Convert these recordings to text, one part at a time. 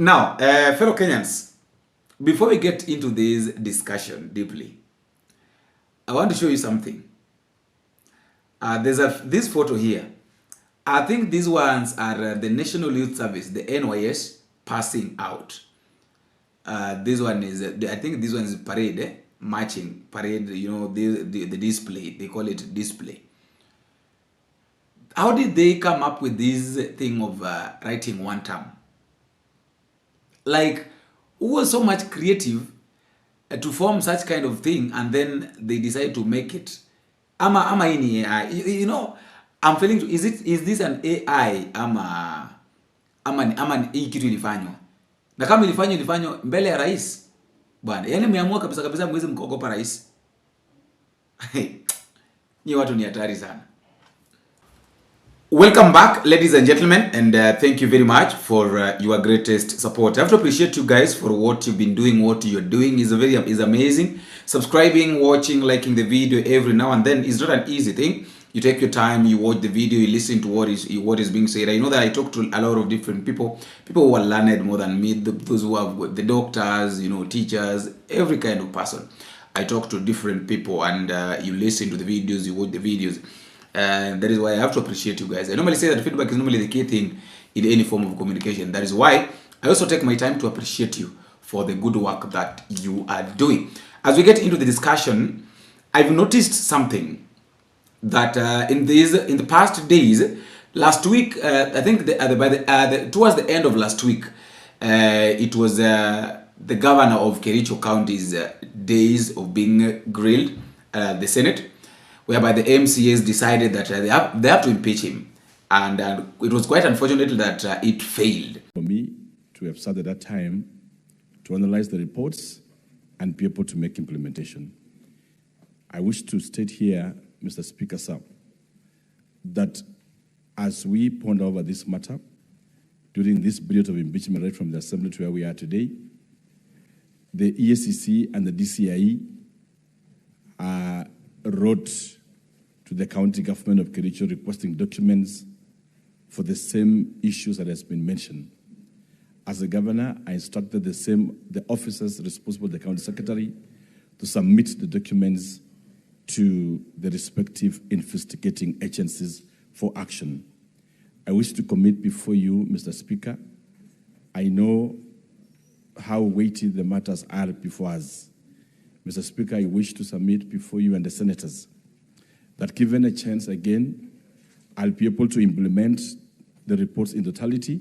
Now, fellow Kenyans, before we get into this discussion deeply, I want to show you something. There's this photo here. I think these ones are the National Youth Service, the NYS, passing out. This one is, I think this one is parade, marching parade. You know, the display. They call it display. How did they come up with this thing of writing one term? Like, who was so much creative to form such kind of thing, and then they decide to make it? Ama ini AI. You know, I'm feeling. Is this an AI ama hii kitu ilifanywa? Na kama ilifanywa mbele ya rais bwana, yani mmeamua kabisa mwezi mkogopa rais. Ni watu ni hatari sana. Welcome back, ladies and gentlemen, and thank you very much for your greatest support. I have to appreciate you guys for what you've been doing. What you're doing is amazing. Subscribing, watching, liking the video every now and then is not an easy thing. You take your time, you watch the video, you listen to what is being said. I know that I talk to a lot of different people who are learned more than me, those who have the doctors, you know, teachers, every kind of person. I talk to different people, and you listen to the videos, you watch the videos. And that is why I have to appreciate you guys. I normally say that feedback is normally the key thing in any form of communication. That is why I also take my time to appreciate you for the good work that you are doing. As we get into the discussion, I've noticed something that in the past days, last week, I think towards the end of last week, it was the governor of Kericho County's days of being grilled, the Senate, whereby the MCAs decided that they have to impeach him. And it was quite unfortunate that it failed. For me to have started that time to analyze the reports and be able to make implementation. I wish to state here, Mr. Speaker, sir, that as we ponder over this matter, during this period of impeachment right from the Assembly to where we are today, the EACC and the DCIE wrote to the county government of Kericho requesting documents for the same issues that has been mentioned. As a governor, I instructed the officers responsible, the county secretary, to submit the documents to the respective investigating agencies for action. I wish to commit before you, Mr. Speaker. I know how weighty the matters are before us. Mr. Speaker, I wish to submit before you and the senators that given a chance again, I'll be able to implement the reports in totality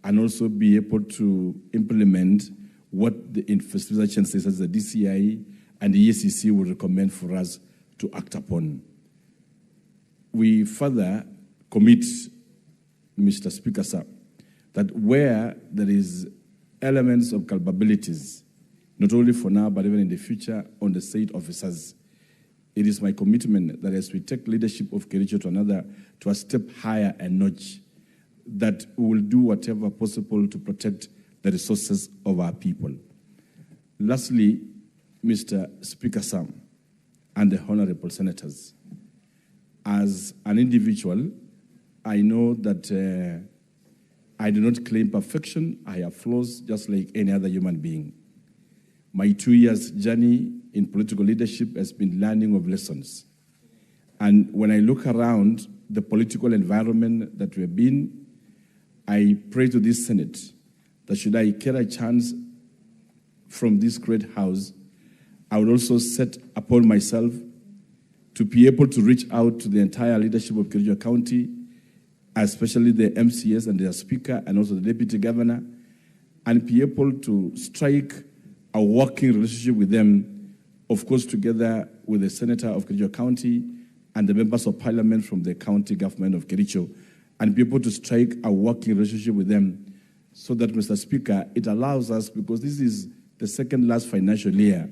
and also be able to implement what the investigating agencies as the DCI and the EACC will recommend for us to act upon. We further commit, Mr. Speaker, sir, that where there is elements of culpabilities, not only for now, but even in the future, on the state officers, it is my commitment that as we take leadership of Kericho to a step higher and notch, that we will do whatever possible to protect the resources of our people. Lastly, Mr. Speaker, sir, and the honorable senators, as an individual, I know that I do not claim perfection. I have flaws just like any other human being. My 2 years journey in political leadership has been learning of lessons. And when I look around the political environment that we've been, I pray to this Senate that should I get a chance from this great house, I would also set upon myself to be able to reach out to the entire leadership of Kericho County, especially the MCS and their speaker and also the deputy governor, and be able to strike a working relationship with them, of course, together with the senator of Kericho County and the members of parliament from the county government of Kericho, and be able to strike a working relationship with them so that, Mr. Speaker, it allows us, because this is the second last financial year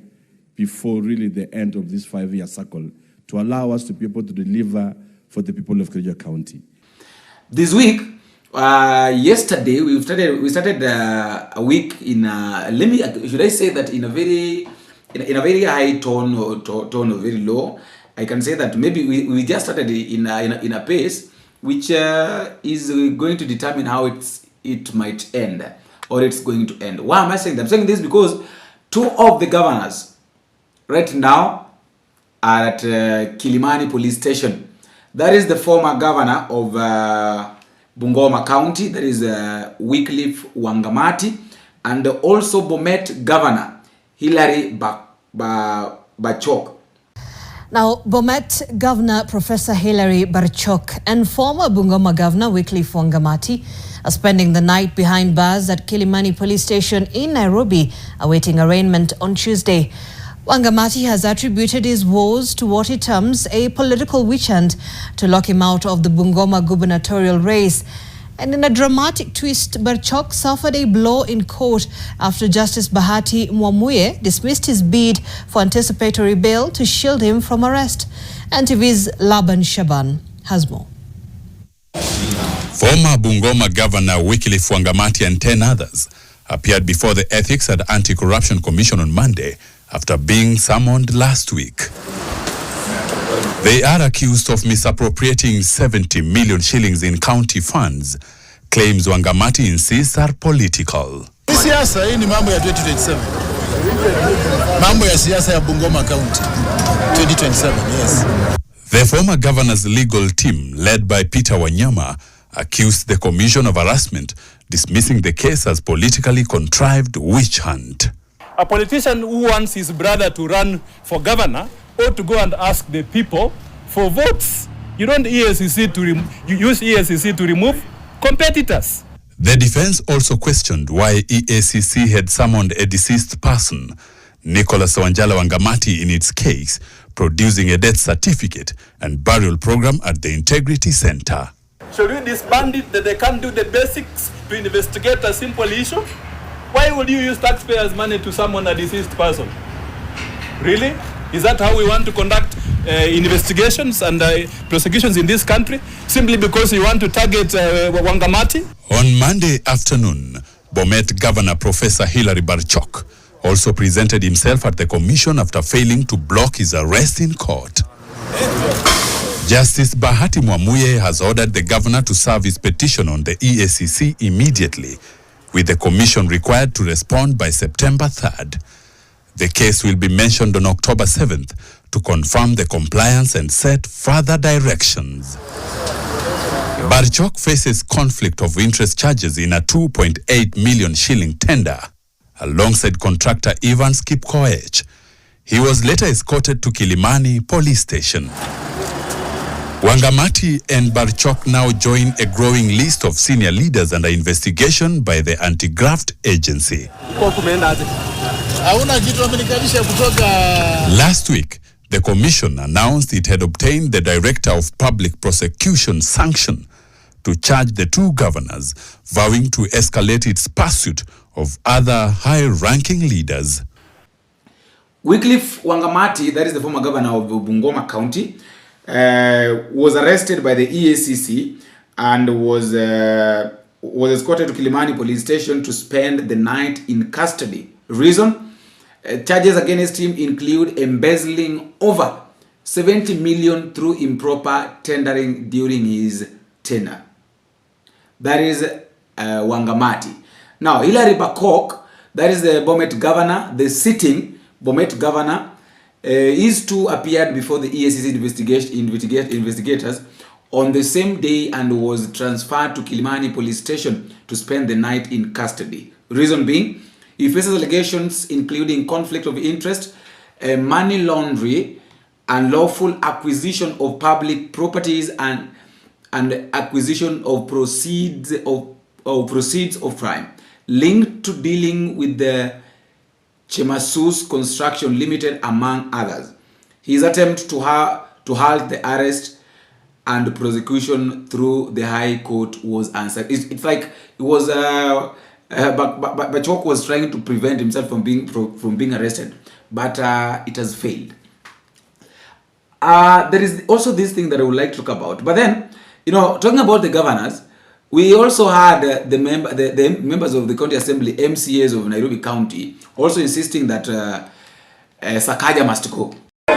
before really the end of this 5-year cycle, to allow us to be able to deliver for the people of Kericho County. This week, yesterday we started a week in should I say that in a very high tone or very low. I can say that maybe we just started in a pace which is going to determine how it might end. or it's going to end. Why am I saying that? I'm saying this because two of the governors right now are at Kilimani police station. That is the former governor of Bungoma County, that is Wycliffe Wangamati, and also Bomet governor Hilary Barchok. Now, Bomet Governor Professor Hilary Barchok and former Bungoma Governor Wycliffe Wangamati are spending the night behind bars at Kilimani Police Station in Nairobi, awaiting arraignment on Tuesday. Wangamati has attributed his woes to what he terms a political witch hunt to lock him out of the Bungoma gubernatorial race. And in a dramatic twist, Barchok suffered a blow in court after Justice Bahati Mwamuye dismissed his bid for anticipatory bail to shield him from arrest. NTV's AL-SHABAAB has more. Former Bungoma Governor Wycliffe Wangamati and 10 others appeared before the Ethics and Anti-Corruption Commission on Monday after being summoned last week. They are accused of misappropriating 70 million shillings in county funds. Claims Wangamati insists are political. Siasa hii ni mambo ya 2027. Mambo ya siasa ya Bungoma County 2027, yes. The former governor's legal team, led by Peter Wanyama, accused the commission of harassment, dismissing the case as politically contrived witch hunt. A politician who wants his brother to run for governor ought to go and ask the people for votes. You don't use EACC to remove competitors. The defense also questioned why EACC had summoned a deceased person, Nicholas Wanjala Wangamati, in its case, producing a death certificate and burial program at the Integrity Center. Should we disband it that they can't do the basics to investigate a simple issue? Why would you use taxpayers' money to summon a deceased person? Really? Is that how we want to conduct investigations and prosecutions in this country? Simply because you want to target Wangamati? On Monday afternoon, Bomet Governor Professor Hilary Barchok also presented himself at the commission after failing to block his arrest in court. Justice Bahati Mwamuye has ordered the governor to serve his petition on the EACC immediately, with the commission required to respond by September 3rd. The case will be mentioned on October 7th to confirm the compliance and set further directions. Barchok faces conflict of interest charges in a 2.8 million shilling tender alongside contractor Evans Kipkoech. He was later escorted to Kilimani police station. Wangamati and Barchok now join a growing list of senior leaders under investigation by the anti-graft agency. Last week, the commission announced it had obtained the Director of Public Prosecution sanction to charge the two governors, vowing to escalate its pursuit of other high-ranking leaders. Wycliffe Wangamati, that is the former governor of Bungoma County, was arrested by the EACC and was escorted to Kilimani police station to spend the night in custody. Reason? Charges against him include embezzling over 70 million through improper tendering during his tenure. That is Wangamati. Now, Hilary Barchok, that is the Bomet governor, the sitting Bomet governor, is to appear before the EACC investigators on the same day and was transferred to Kilimani police station to spend the night in custody. Reason being, he faces allegations including conflict of interest, money laundering, unlawful acquisition of public properties, and acquisition of proceeds of crime linked to dealing with the Chemasus Construction Limited, among others. His attempt to halt the arrest and prosecution through the High Court was answered. It's like it was Barchok was trying to prevent himself from being arrested, but it has failed. There is also this thing that I would like to talk about. But then, talking about the governors, we also had the members of the county assembly, MCAs of Nairobi County, also insisting that Sakaja must go. We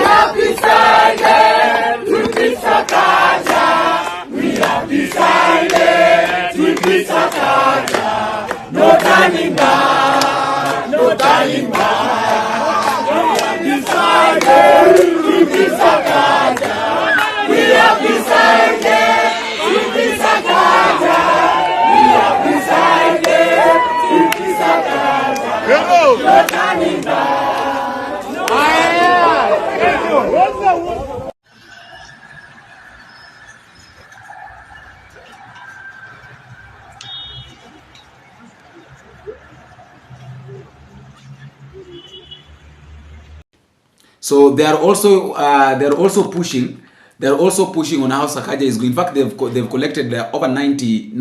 have decided to be Sakaja. We have decided to be Sakaja. No turning back, no turning back. We have decided to be Sakaja. We have decided to be Sakaja. We have decided to be Sakaja. No turning back. So they are also pushing. They're also pushing on how Sakaja is going. In fact, they've collected over 90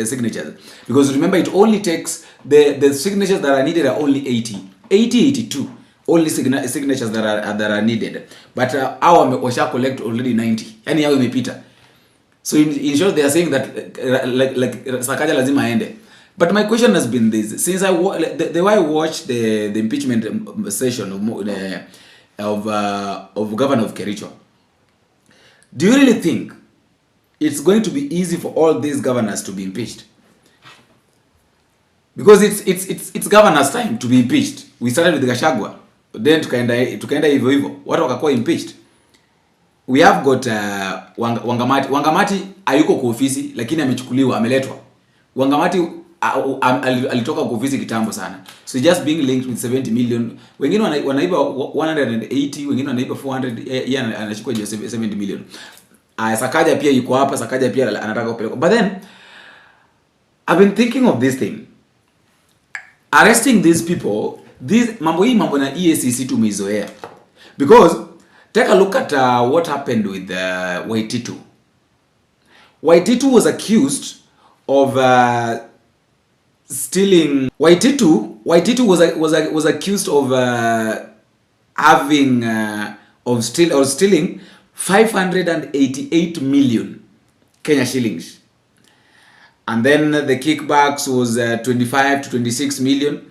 signatures, because remember, it only takes the signatures that are needed are only 82 only signatures that are needed, but our washa collect already 90. Yani yao imepita. So in short, they are saying that like Sakaja lazima aende. But my question has been this: since the way I watched the impeachment session of Governor of Kericho, do you really think it's going to be easy for all these governors to be impeached? Because it's governors' time to be impeached. We started with Gachagua, then tukaenda hivyo hivyo, watu wakakuwa impeached. We have got Wangamati hayuko kwa ofisi, lakini amechukuliwa, ameletwa. Wangamati alitoka kwa ofisi kitambo sana, so just being linked with 70 million. Wengine wanaiba 180, wengine wanaiba 400, yeye anachukua 70 million. Sakaja pia yuko hapa, Sakaja pia anataka kupelekwa. But then I've been thinking of this thing, arresting these people, mambo na EACC tumeizoea. Because take a look at what happened with Waititu. Waititu was accused of stealing. Waititu was accused of stealing 588 million Kenya shillings. And then the kickbacks was 25 to 26 million.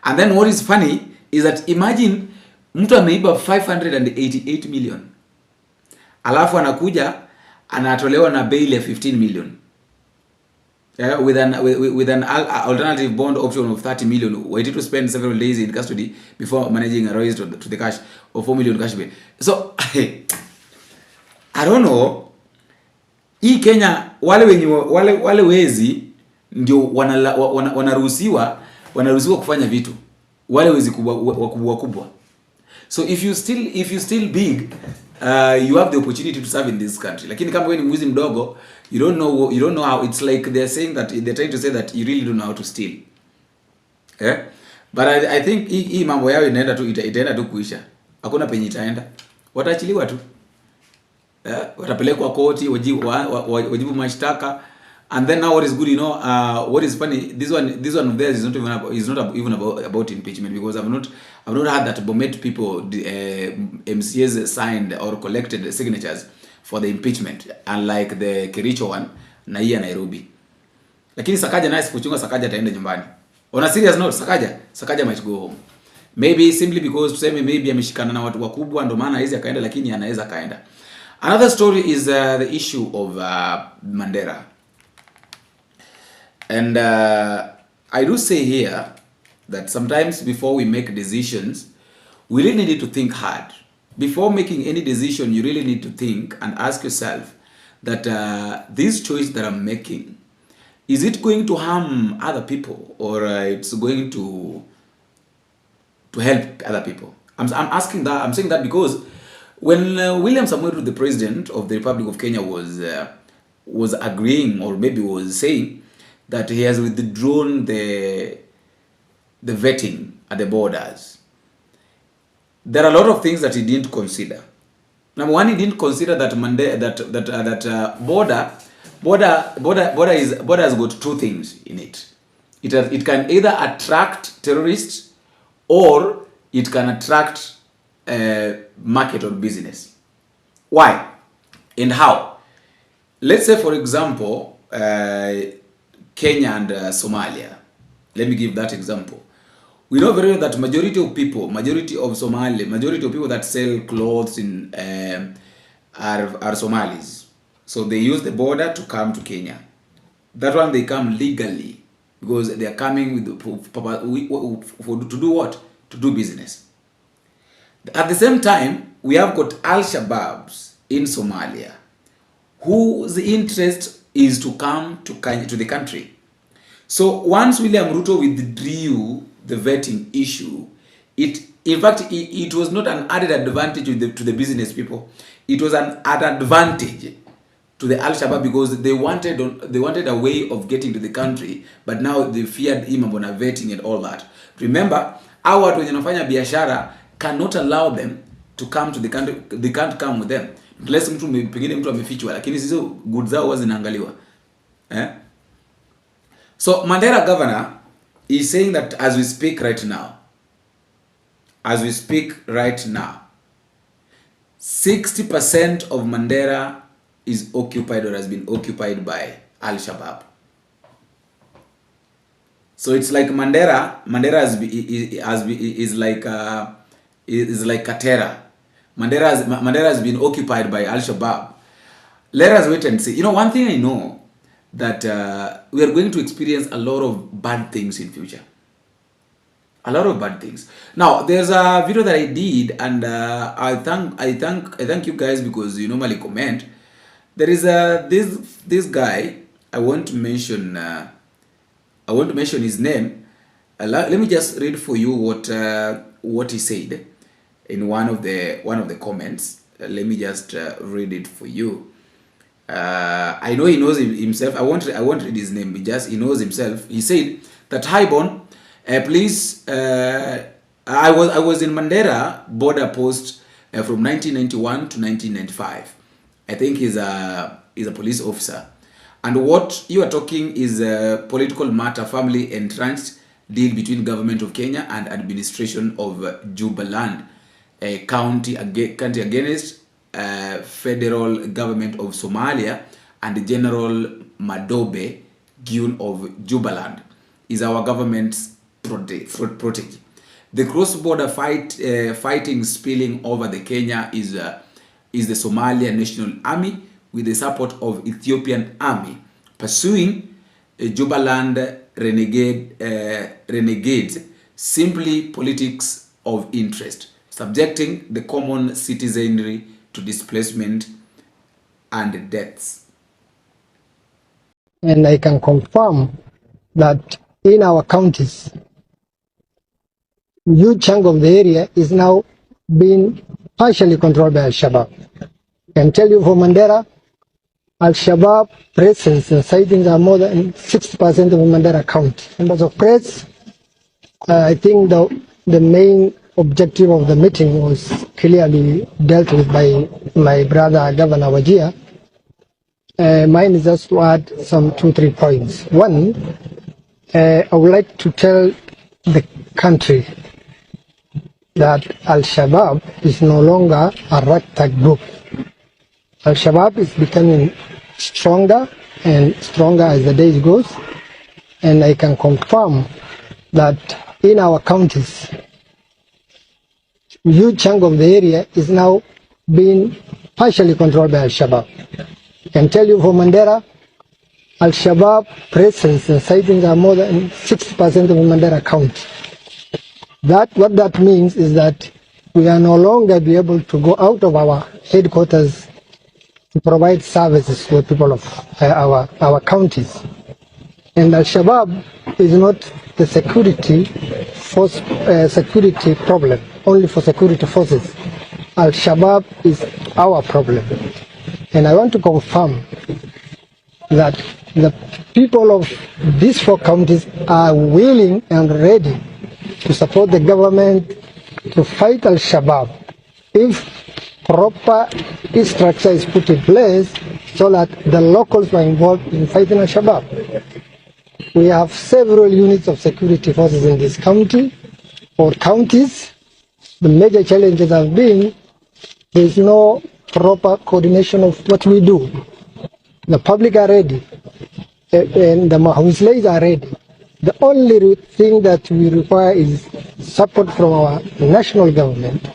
And then what is funny is that imagine mtu ameiba 588 million. Alafu anakuja anatolewa na bail ya 15 million. With an alternative bond option of 30 million, waited to spend several days in custody before managing a raise to the cash of 4 million cash bail. So I don't know. Hii Kenya wale wezi ndio wanaruhusiwa kufanya vitu. Wale wezi kubwa. So if you still big, you have the opportunity to serve in this country. Lakini kama wewe ni mwizi mdogo, you don't know how. It's like they're saying that they're trying to say that you really don't know how to steal. But I think hii mambo yao itaenda tu kuisha. Hakuna penye itaenda. Wataachiliwa tu. Watapelekwa koti, wajibu mashtaka. And then now what is good, what is funny, this one of theirs is not even about impeachment, because I've not heard that Bomet people, MCAs signed or collected signatures for the impeachment, unlike the Kericho one na hii Nairobi. Lakini Sakaja naye sipochunga, Sakaja ataenda nyumbani. On a serious note, Sakaja might go home. Maybe simply because tuseme maybe ameshikana na watu wakubwa ndio maana hizi akaenda, lakini anaweza kaenda. Another story is the issue of Mandera. And I do say here that sometimes before we make decisions, we really need to think hard. Before making any decision, you really need to think and ask yourself that this choice that I'm making, is it going to harm other people, or it's going to help other people? I'm asking that. I'm saying that because when William Samoei Ruto, the president of the Republic of Kenya, was agreeing, or maybe was saying that he has withdrawn the vetting at the borders, there are a lot of things that he didn't consider. Number one, he didn't consider that border has got two things in it. It can either attract terrorists, or it can attract market or business. Why and how? Let's say, for example, Kenya and Somalia. Let me give that example. We know very well that majority of people that sell clothes in are Somalis. So they use the border to come to Kenya. That one they come legally because they are coming with to do what? To do business. At the same time, we have got Al-Shabaabs in Somalia, whose interest is to come to the country. So once William Ruto withdrew the vetting issue, in fact it was not an added advantage to the business people. It was an advantage to the Al-Shabaab because they wanted a way of getting to the country, but now they feared him on vetting and all that. Remember, our watu wenye wanafanya biashara cannot allow them to come to the country. They can't come with them unless pengine mtu amefichwa, lakini hizo goods zao huwa zinaangaliwa. So Mandera governor is saying that as we speak right now, 60% of Mandera is occupied or has been occupied by Al-Shabaab. So it's like Mandera is like Katera. Mandera has been occupied by Al-Shabaab. Let us wait and see. You know, one thing I know, that we are going to experience a lot of bad things in future. A lot of bad things. Now, there's a video that I did, and I thank you guys because you normally comment. There is this guy. I want to mention his name. Let me just read for you what he said in one of the comments. Let me just read it for you. I know he knows himself. I won't read his name. He knows himself. He said that, "Hi Bon, please. I was in Mandera border post from 1991 to 1995. I think he's a police officer. And what you are talking is a political matter, family entrenched deal between government of Kenya and administration of Jubaland, a county against federal government of Somalia and General Madobe Gun of Jubaland is our government's protege. The cross-border fighting spilling over the Kenya is the Somalia National Army with the support of Ethiopian army pursuing Jubaland renegades, simply politics of interest, subjecting the common citizenry to displacement and deaths." And I can confirm that in our counties, a huge chunk of the area is now being partially controlled by Al-Shabaab. I can tell you for Mandera, Al-Shabaab presence and sightings are more than 60% of Mandera County. Numbers of press, I think the main objective of the meeting was clearly dealt with by my brother Governor Wajir. Mine is just to add some 2-3 points. One, I would like to tell the country that Al-Shabaab is no longer a ragtag group. Al-Shabaab is becoming stronger and stronger as the days goes, and I can confirm that in our counties, a huge chunk of the area is now being partially controlled by Al-Shabaab. I can tell you for Mandera, Al-Shabaab presence and sightings are more than 60% of Mandera County. What that means is that we are no longer be able to go out of our headquarters to provide services to the people of our counties. And Al-Shabaab is not the security problem, only for security forces. Al-Shabaab is our problem. And I want to confirm that the people of these 4 counties are willing and ready to support the government to fight Al-Shabaab if proper structure is put in place so that the locals are involved in fighting Al-Shabaab. We have several units of security forces in this county or counties. The major challenges have been there is no proper coordination of what we do. The public are ready and the Mahuslays are ready. The only thing that we require is support from our national government.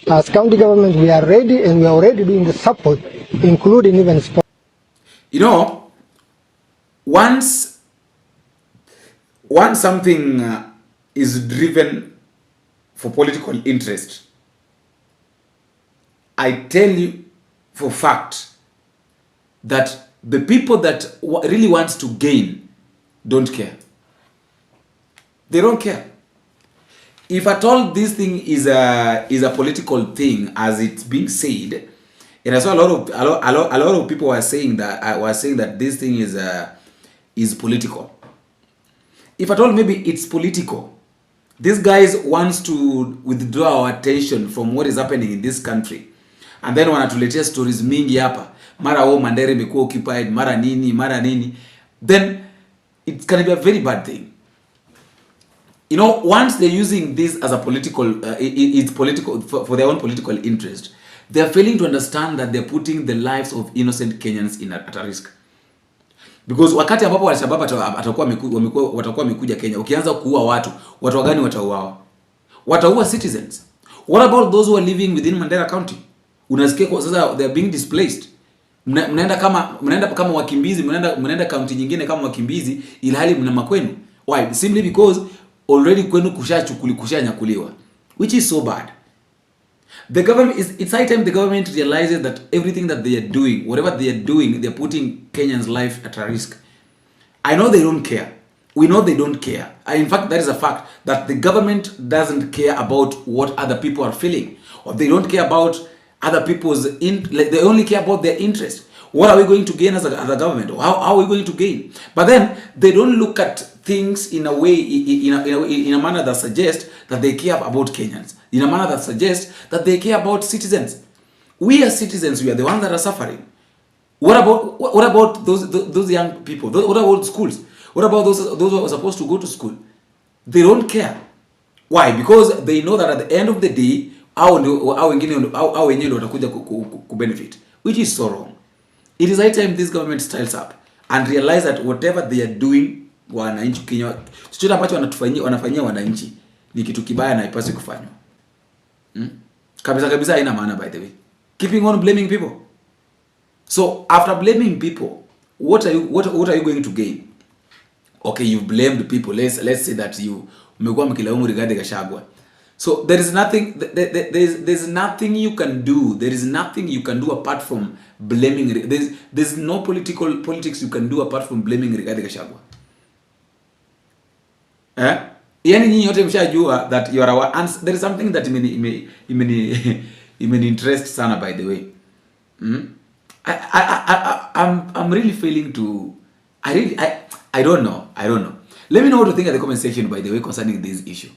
As county government, we are ready and we are already doing the support, including even sport. You know, once something is driven for political interest, I tell you for fact that the people that really wants to gain don't care. They don't care. If at all this thing is a political thing, as it's being said, and I saw a lot of people were saying that this thing is political. If at all maybe it's political, these guys wants to withdraw our attention from what is happening in this country, and then wanatuletea stories mingi hapa, mara Mandera imekuwa occupied, mara nini, then it can be a very bad thing. You know, once they're using this as a political, it's political for their own political interest, they're failing to understand that they're putting the lives of innocent Kenyans at a risk. Because wakati ambapo Al-Shabaab watakuwa wamekuja Kenya, ukianza kuua watu gani watauawa? Wataua citizens. What about those who are living within Mandera County? Unasikia kwa sasa they are being displaced. Mnaenda kama wakimbizi, mnaenda county nyingine kama wakimbizi, ilhali mna makwenu. Why? Simply because already kwenu kushanyakuliwa, which is so bad. The government it's high time the government realizes that everything that they are doing, whatever they are doing, they're putting Kenyans' life at a risk. I know they don't care. We know they don't care. In fact, that is a fact that the government doesn't care about what other people are feeling, or they don't care about other people's they only care about their interest. What are we going to gain as a government? How are we going to gain? But then they don't look at things in a way, in a manner that suggests that they care about Kenyans, in a manner that suggests that they care about citizens. We as citizens, we are the ones that are suffering. What about those young people? What about schools? What about those who are supposed to go to school? They don't care. Why? Because they know that at the end of the day, hao wenyewe watakuja kubenefit, which is so wrong. It is high time this government styles up and realize that whatever they are doing wananchi Kenya, chochote ambacho wanafanyia wananchi ni kitu kibaya na haipaswi kufanywa. Kabisa haina maana, by the way. Keeping on blaming people. So after blaming people, what are you going to gain? Okay, you blamed people. Let's say that you umekuwa mkilaumu Rigathi Gachagua. So there is nothing there's nothing you can do. There is nothing you can do apart from blaming. There's no politics you can do apart from blaming Rigathi Gachagua. Yani nyinyi yote mshajua that you are our, and there is something that imeni interest sana, by the way. I'm really failing to I don't know. Let me know what to think at the comment section, by the way, concerning this issue.